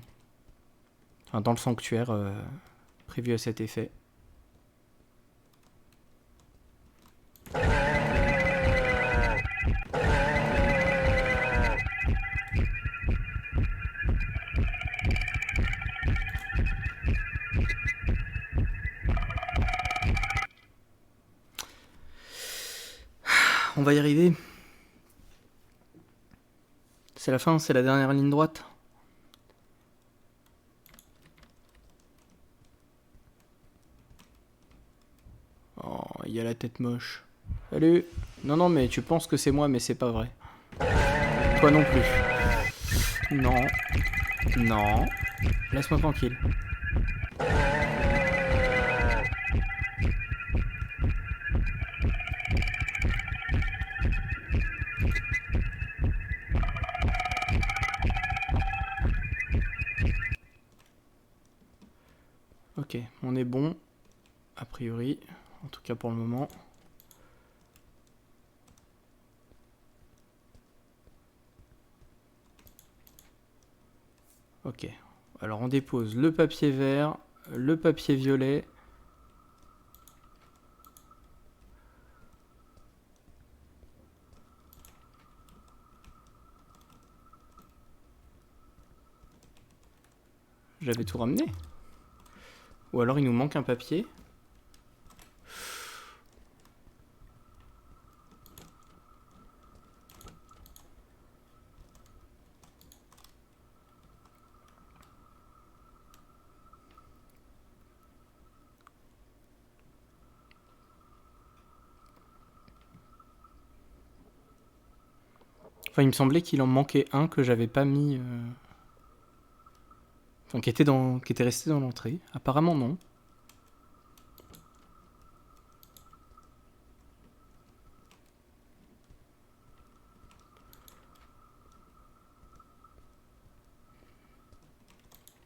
Enfin, dans le sanctuaire prévu à cet effet. On va y arriver. C'est la fin, c'est la dernière ligne droite. Oh, il y a la tête moche. Salut. Non, non, mais tu penses que c'est moi, mais c'est pas vrai. Toi non plus. Non. Non. Laisse-moi tranquille. Ok, on est bon. A priori. En tout cas pour le moment. Ok. Alors on dépose le papier vert, le papier violet. J'avais tout ramené. Ou alors il nous manque un papier. Enfin, il me semblait qu'il en manquait un que j'avais pas mis... Enfin, qui était resté dans l'entrée. Apparemment, non.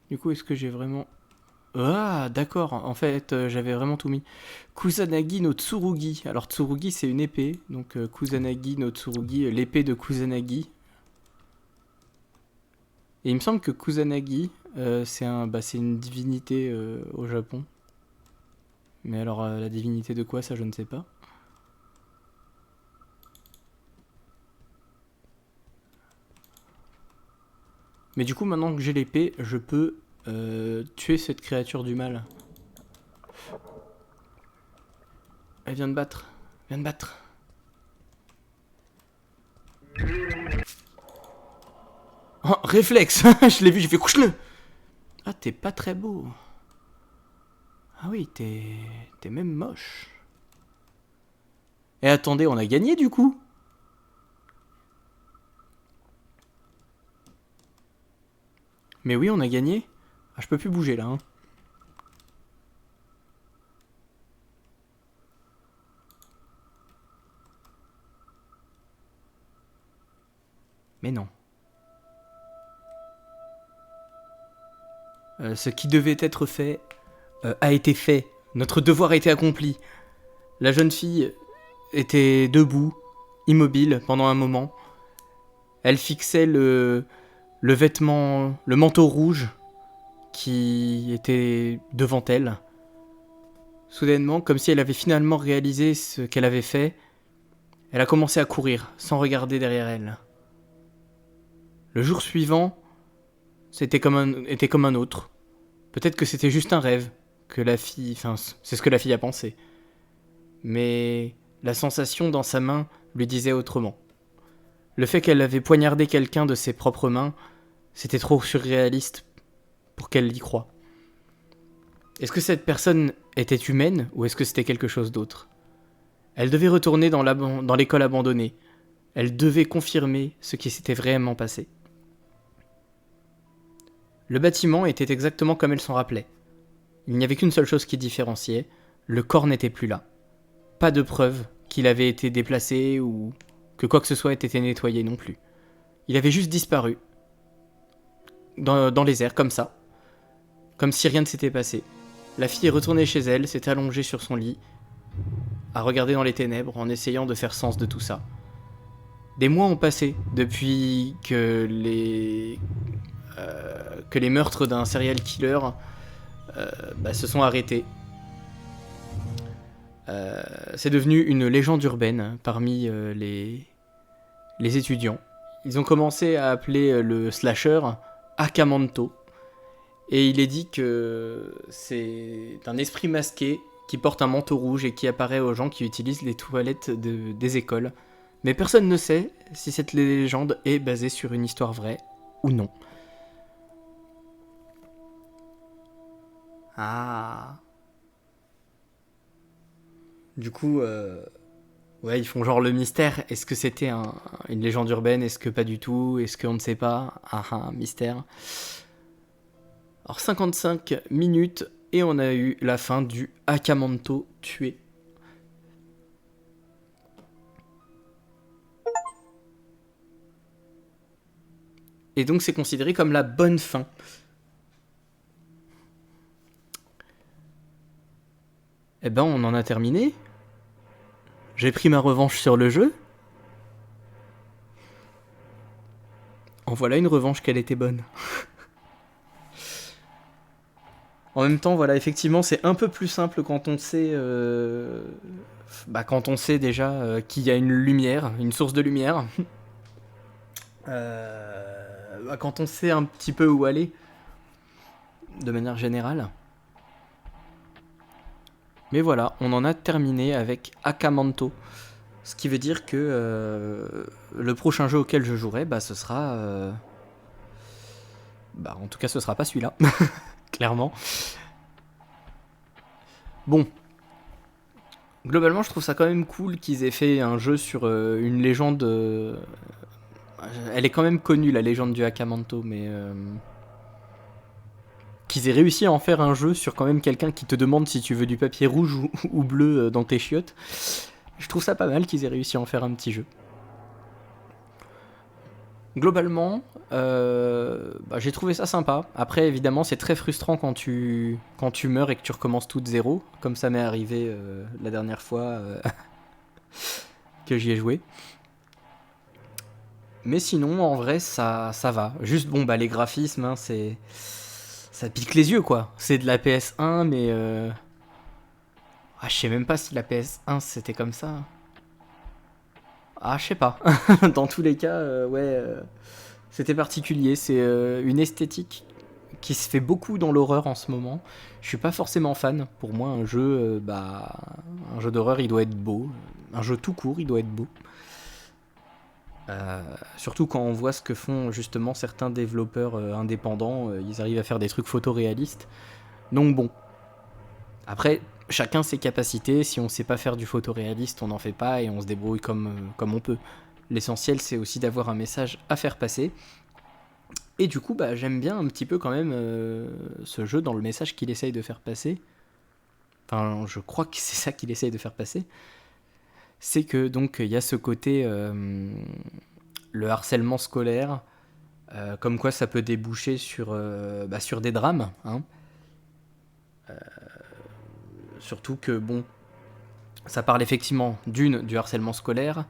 Du coup, est-ce que j'ai vraiment... Ah, d'accord. En fait, j'avais vraiment tout mis. Kusanagi no Tsurugi. Alors, Tsurugi, c'est une épée. Donc, Kusanagi no Tsurugi, l'épée de Kusanagi. Et il me semble que Kusanagi, c'est une divinité au Japon. Mais alors, la divinité de quoi, ça, je ne sais pas. Mais du coup, maintenant que j'ai l'épée, je peux tuer cette créature du mal. Elle vient de battre. Vient de battre. Oh, réflexe. Je l'ai vu, j'ai fait couche-le. Ah, t'es pas très beau. Ah oui, t'es même moche. Et attendez, on a gagné du coup. Mais oui, on a gagné. Ah, je peux plus bouger là. Hein. Mais non. Ce qui devait être fait a été fait. Notre devoir a été accompli. La jeune fille était debout, immobile, pendant un moment. Elle fixait le vêtement, le manteau rouge qui était devant elle. Soudainement, comme si elle avait finalement réalisé ce qu'elle avait fait, elle a commencé à courir, sans regarder derrière elle. Le jour suivant, était comme un autre. Peut-être que c'était juste un rêve, que la fille... Enfin, c'est ce que la fille a pensé. Mais la sensation dans sa main lui disait autrement. Le fait qu'elle avait poignardé quelqu'un de ses propres mains, c'était trop surréaliste pour qu'elle y croie. Est-ce que cette personne était humaine ou est-ce que c'était quelque chose d'autre ? Elle devait retourner dans l'école abandonnée. Elle devait confirmer ce qui s'était vraiment passé. Le bâtiment était exactement comme elle s'en rappelait. Il n'y avait qu'une seule chose qui différenciait, le corps n'était plus là. Pas de preuve qu'il avait été déplacé ou que quoi que ce soit ait été nettoyé non plus. Il avait juste disparu. Dans les airs, comme ça. Comme si rien ne s'était passé. La fille est retournée chez elle, s'est allongée sur son lit, a regardé dans les ténèbres en essayant de faire sens de tout ça. Des mois ont passé depuis que les meurtres d'un serial killer se sont arrêtés. C'est devenu une légende urbaine parmi les étudiants. Ils ont commencé à appeler le slasher Akamanto. Et il est dit que c'est un esprit masqué qui porte un manteau rouge et qui apparaît aux gens qui utilisent les toilettes des écoles. Mais personne ne sait si cette légende est basée sur une histoire vraie ou non. Ah. Du coup, ouais, ils font genre le mystère. Est-ce que c'était une légende urbaine ? Est-ce que pas du tout ? Est-ce qu'on ne sait pas ? Mystère. Alors 55 minutes et on a eu la fin du Akamanto tué. Et donc c'est considéré comme la bonne fin. Eh ben on en a terminé. J'ai pris ma revanche sur le jeu. En voilà une revanche qu'elle était bonne. En même temps, voilà, effectivement, c'est un peu plus simple quand on sait, quand on sait déjà qu'il y a une lumière, une source de lumière. Quand on sait un petit peu où aller, de manière générale. Mais voilà, on en a terminé avec Akamanto. Ce qui veut dire que le prochain jeu auquel je jouerai, ce sera... en tout cas, ce sera pas celui-là. Clairement. Bon. Globalement, je trouve ça quand même cool qu'ils aient fait un jeu sur une légende... Elle est quand même connue, la légende du Akamanto, mais... qu'ils aient réussi à en faire un jeu sur quand même quelqu'un qui te demande si tu veux du papier rouge ou bleu dans tes chiottes. Je trouve ça pas mal qu'ils aient réussi à en faire un petit jeu. Globalement, j'ai trouvé ça sympa. Après, évidemment, c'est très frustrant quand tu meurs et que tu recommences tout de zéro, comme ça m'est arrivé la dernière fois que j'y ai joué. Mais sinon, en vrai, ça va. Juste, les graphismes, ça pique les yeux, quoi. C'est de la PS1, mais... je sais même pas si la PS1, c'était comme ça. Je sais pas. Dans tous les cas, c'était particulier. C'est une esthétique qui se fait beaucoup dans l'horreur en ce moment. Je suis pas forcément fan. Pour moi, un jeu d'horreur, il doit être beau. Un jeu tout court, il doit être beau. Surtout quand on voit ce que font justement certains développeurs indépendants. Ils arrivent à faire des trucs photoréalistes. Donc bon. Après, chacun ses capacités. Si on sait pas faire du photoréaliste, on n'en fait pas et on se débrouille comme on peut. L'essentiel, c'est aussi d'avoir un message à faire passer. Et du coup, j'aime bien un petit peu quand même ce jeu dans le message qu'il essaye de faire passer. Enfin, je crois que c'est ça qu'il essaye de faire passer. C'est que donc il y a ce côté le harcèlement scolaire, comme quoi ça peut déboucher sur des drames, hein. Surtout que, bon, ça parle effectivement du harcèlement scolaire,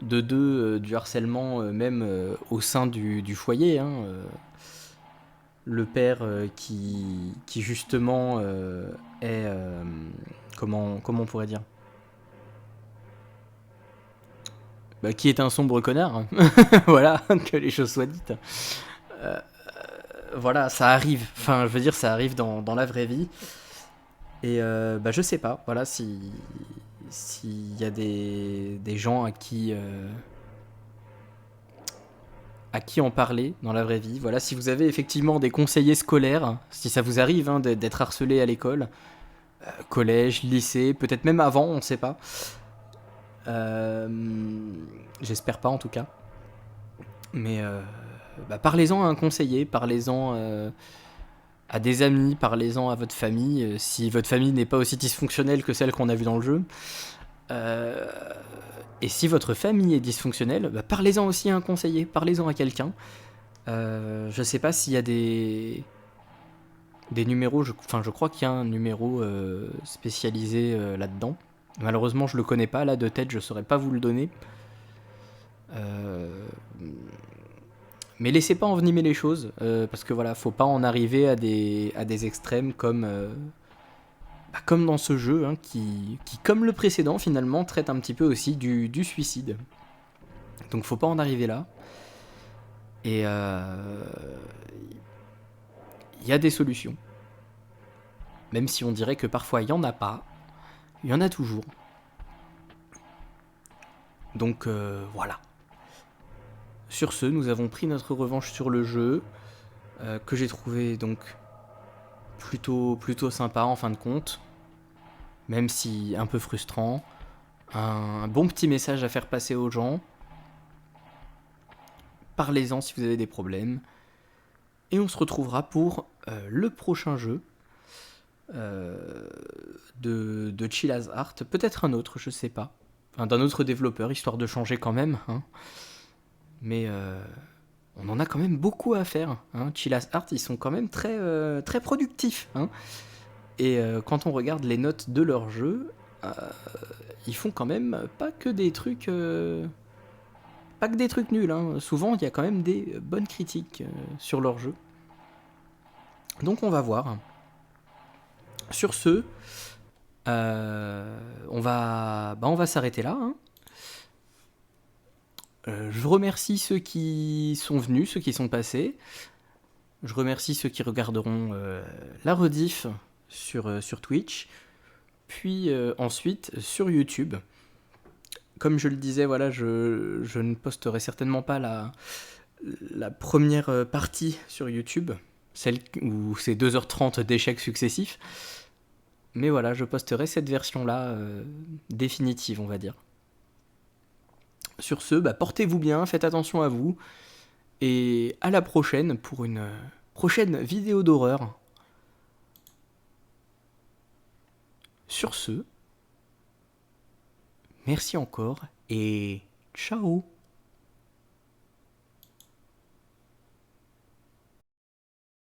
de deux, du harcèlement même au sein du foyer, hein. Le père qui justement est... comment on pourrait dire, qui est un sombre connard, hein. Voilà, que les choses soient dites. Voilà, ça arrive, enfin je veux dire, ça arrive dans la vraie vie. Et je sais pas, voilà, s'il y a des gens à qui en parler dans la vraie vie. Voilà, si vous avez effectivement des conseillers scolaires, si ça vous arrive, hein, d'être harcelé à l'école, collège, lycée, peut-être même avant, on sait pas. J'espère pas en tout cas. Mais parlez-en à un conseiller, parlez-en à des amis, parlez-en à votre famille, si votre famille n'est pas aussi dysfonctionnelle que celle qu'on a vue dans le jeu. Et si votre famille est dysfonctionnelle, parlez-en aussi à un conseiller, parlez-en à quelqu'un. Je sais pas s'il y a des numéros, je crois qu'il y a un numéro spécialisé là-dedans. Malheureusement, je le connais pas, là de tête, je saurais pas vous le donner. Mais laissez pas envenimer les choses, parce que voilà, faut pas en arriver à des extrêmes comme dans ce jeu, hein, qui, comme le précédent, finalement, traite un petit peu aussi du suicide. Donc faut pas en arriver là. Et il y a des solutions. Même si on dirait que parfois il y en a pas, il y en a toujours. Donc voilà. Sur ce, nous avons pris notre revanche sur le jeu, que j'ai trouvé donc plutôt sympa en fin de compte, même si un peu frustrant. Un bon petit message à faire passer aux gens. Parlez-en si vous avez des problèmes. Et on se retrouvera pour le prochain jeu de Chill as Art. Peut-être un autre, je sais pas. Enfin, d'un autre développeur, histoire de changer quand même, hein. Mais on en a quand même beaucoup à faire, hein. Chill as Art, ils sont quand même très productifs, hein. Et quand on regarde les notes de leur jeu, ils font quand même pas que des trucs nuls, hein. Souvent, il y a quand même des bonnes critiques sur leur jeu. Donc on va voir. Sur ce, on va s'arrêter là, hein. Je remercie ceux qui sont venus, ceux qui sont passés. Je remercie ceux qui regarderont la rediff sur Twitch, puis ensuite sur YouTube. Comme je le disais, voilà, je ne posterai certainement pas la première partie sur YouTube, celle où c'est 2h30 d'échecs successifs. Mais voilà, je posterai cette version-là définitive, on va dire. Sur ce, portez-vous bien, faites attention à vous, et à la prochaine pour une prochaine vidéo d'horreur. Sur ce, merci encore, et ciao!